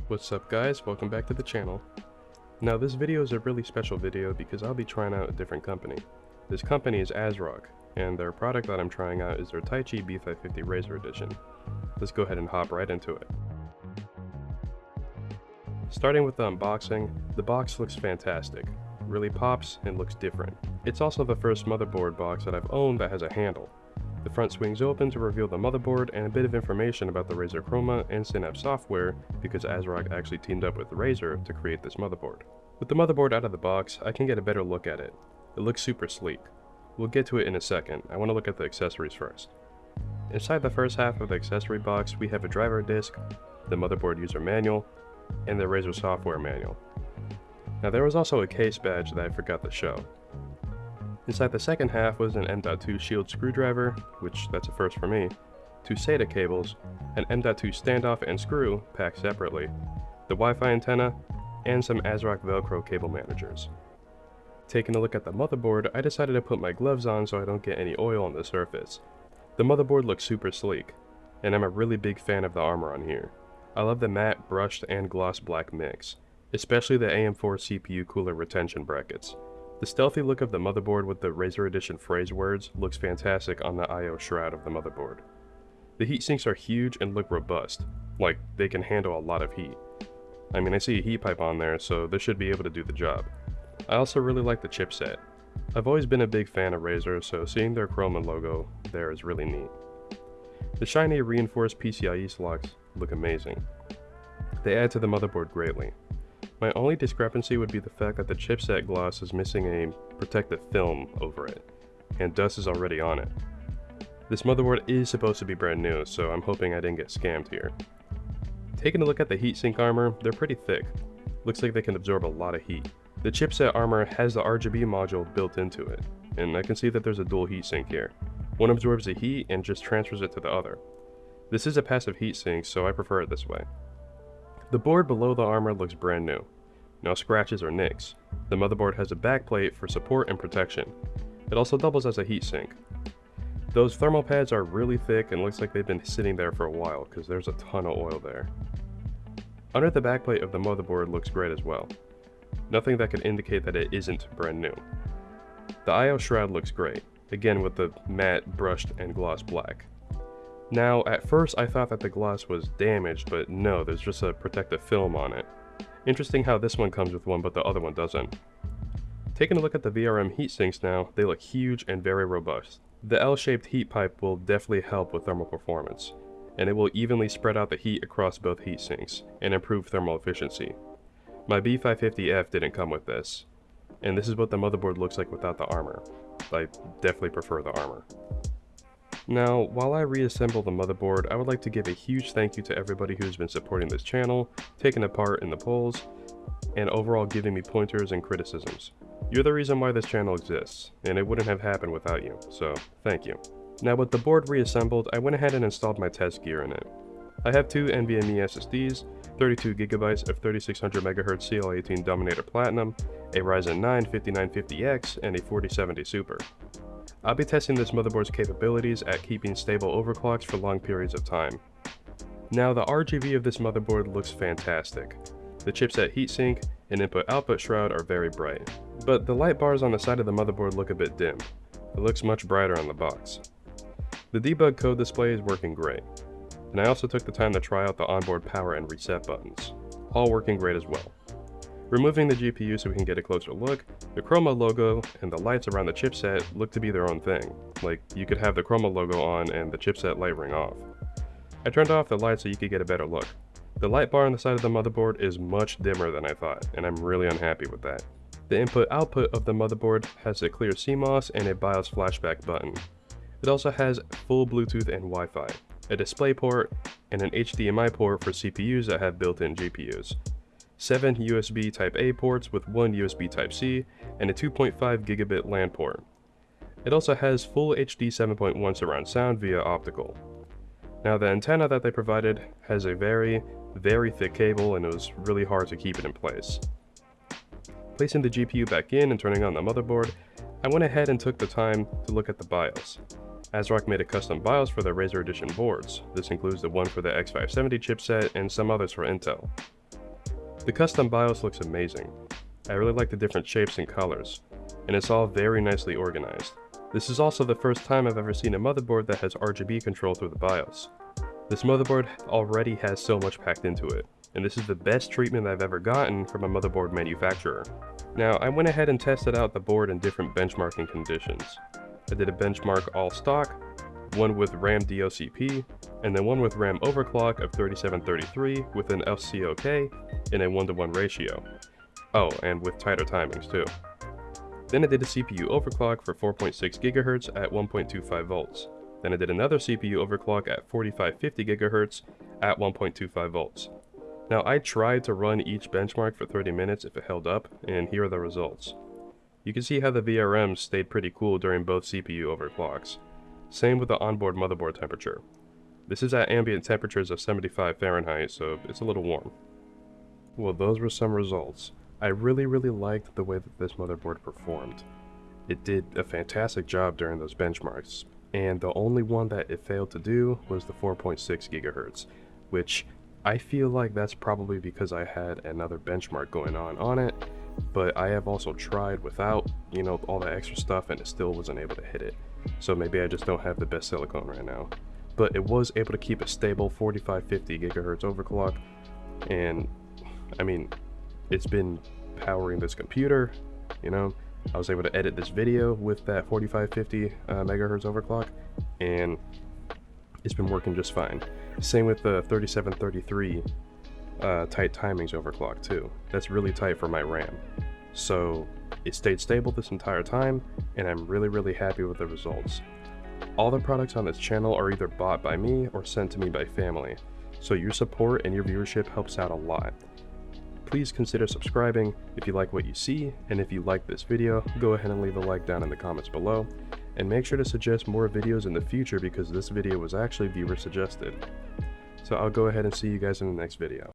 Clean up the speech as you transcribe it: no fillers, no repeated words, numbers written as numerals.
What's up guys, welcome back to the channel. Now this video is a really special video because I'll be trying out a different company. This company is ASRock, and their product that I'm trying out is their Taichi B550 Razer edition. Let's go ahead and hop right into it. Starting with the unboxing, the box looks fantastic. Really pops and looks different. It's also the first motherboard box that I've owned that has a handle. The front swings open to reveal the motherboard and a bit of information about the Razer Chroma and Synapse software, because ASRock actually teamed up with Razer to create this motherboard. With the motherboard out of the box, I can get a better look at it. It looks super sleek. We'll get to it in a second. I want to look at the accessories first. Inside the first half of the accessory box, we have a driver disc, the motherboard user manual, and the Razer software manual. Now there was also a case badge that I forgot to show. Inside the second half was an M.2 shield screwdriver, which that's a first for me, 2 SATA cables, an M.2 standoff and screw packed separately, the Wi-Fi antenna, and some ASRock Velcro cable managers. Taking a look at the motherboard, I decided to put my gloves on so I don't get any oil on the surface. The motherboard looks super sleek, and I'm a really big fan of the armor on here. I love the matte, brushed, and gloss black mix, especially the AM4 CPU cooler retention brackets. The stealthy look of the motherboard with the Razer Edition phrase words looks fantastic on the I/O shroud of the motherboard. The heat sinks are huge and look robust, like they can handle a lot of heat. I mean, I see a heat pipe on there, so this should be able to do the job. I also really like the chipset. I've always been a big fan of Razer, so seeing their Chroma logo there is really neat. The shiny reinforced PCIe slots look amazing. They add to the motherboard greatly. My only discrepancy would be the fact that the chipset gloss is missing a protective film over it, and dust is already on it. This motherboard is supposed to be brand new, so I'm hoping I didn't get scammed here. Taking a look at the heatsink armor, they're pretty thick. Looks like they can absorb a lot of heat. The chipset armor has the RGB module built into it, and I can see that there's a dual heatsink here. One absorbs the heat and just transfers it to the other. This is a passive heatsink, so I prefer it this way. The board below the armor looks brand new. No scratches or nicks. The motherboard has a backplate for support and protection. It also doubles as a heatsink. Those thermal pads are really thick and looks like they've been sitting there for a while because there's a ton of oil there. Under the backplate of the motherboard looks great as well. Nothing that could indicate that it isn't brand new. The I/O shroud looks great, again with the matte, brushed, and gloss black. Now, at first I thought that the gloss was damaged, but no, there's just a protective film on it. Interesting how this one comes with one, but the other one doesn't. Taking a look at the VRM heatsinks now, they look huge and very robust. The L-shaped heat pipe will definitely help with thermal performance, and it will evenly spread out the heat across both heatsinks, and improve thermal efficiency. My B550F didn't come with this, and this is what the motherboard looks like without the armor. I definitely prefer the armor. Now, while I reassemble the motherboard, I would like to give a huge thank you to everybody who's been supporting this channel, taking a part in the polls, and overall giving me pointers and criticisms. You're the reason why this channel exists, and it wouldn't have happened without you, so thank you. Now with the board reassembled, I went ahead and installed my test gear in it. I have 2 NVMe SSDs, 32GB of 3600MHz CL18 Dominator Platinum, a Ryzen 9 5950X, and a 4070 Super. I'll be testing this motherboard's capabilities at keeping stable overclocks for long periods of time. Now the RGB of this motherboard looks fantastic. The chipset heatsink and input-output shroud are very bright, but the light bars on the side of the motherboard look a bit dim. It looks much brighter on the box. The debug code display is working great, and I also took the time to try out the onboard power and reset buttons, all working great as well. Removing the GPU so we can get a closer look, the Chroma logo and the lights around the chipset look to be their own thing, like you could have the Chroma logo on and the chipset light ring off. I turned off the light so you could get a better look. The light bar on the side of the motherboard is much dimmer than I thought, and I'm really unhappy with that. The input-output of the motherboard has a clear CMOS and a BIOS flashback button. It also has full Bluetooth and Wi-Fi, a display port, and an HDMI port for CPUs that have built-in GPUs. 7 USB Type-A ports with 1 USB Type-C, and a 2.5 gigabit LAN port. It also has full HD 7.1 surround sound via optical. Now the antenna that they provided has a very thick cable, and it was really hard to keep it in place. Placing the GPU back in and turning on the motherboard, I went ahead and took the time to look at the BIOS. ASRock made a custom BIOS for their Razer Edition boards. This includes the one for the X570 chipset and some others for Intel. The custom BIOS looks amazing. I really like the different shapes and colors, and it's all very nicely organized. This is also the first time I've ever seen a motherboard that has RGB control through the BIOS. This motherboard already has so much packed into it, and this is the best treatment I've ever gotten from a motherboard manufacturer. Now, I went ahead and tested out the board in different benchmarking conditions. I did a benchmark all stock, one with RAM DLCP, and then one with RAM overclock of 3733 with an FCOK in a 1:1 ratio. Oh, and with tighter timings too. Then I did a CPU overclock for 4.6 GHz at 1.25 volts. Then I did another CPU overclock at 4550 GHz at 1.25 volts. Now I tried to run each benchmark for 30 minutes if it held up, and here are the results. You can see how the VRMs stayed pretty cool during both CPU overclocks. Same with the onboard motherboard temperature. This is at ambient temperatures of 75 Fahrenheit, so it's a little warm. Well, those were some results. I really liked the way that this motherboard performed. It did a fantastic job during those benchmarks, and the only one that it failed to do was the 4.6 GHz, which I feel like that's probably because I had another benchmark going on it, but I have also tried without, all the extra stuff, and it still wasn't able to hit it. So maybe I just don't have the best silicone right now. But it was able to keep a stable 4550 GHz overclock, and I mean, it's been powering this computer, I was able to edit this video with that 4550 megahertz overclock, and it's been working just fine. Same with the 3733 tight timings overclock too. That's really tight for my RAM. So it stayed stable this entire time, and I'm really happy with the results. All the products on this channel are either bought by me or sent to me by family, so your support and your viewership helps out a lot. Please consider subscribing if you like what you see, and if you like this video, go ahead and leave a like down in the comments below, and make sure to suggest more videos in the future because this video was actually viewer suggested. So I'll go ahead and see you guys in the next video.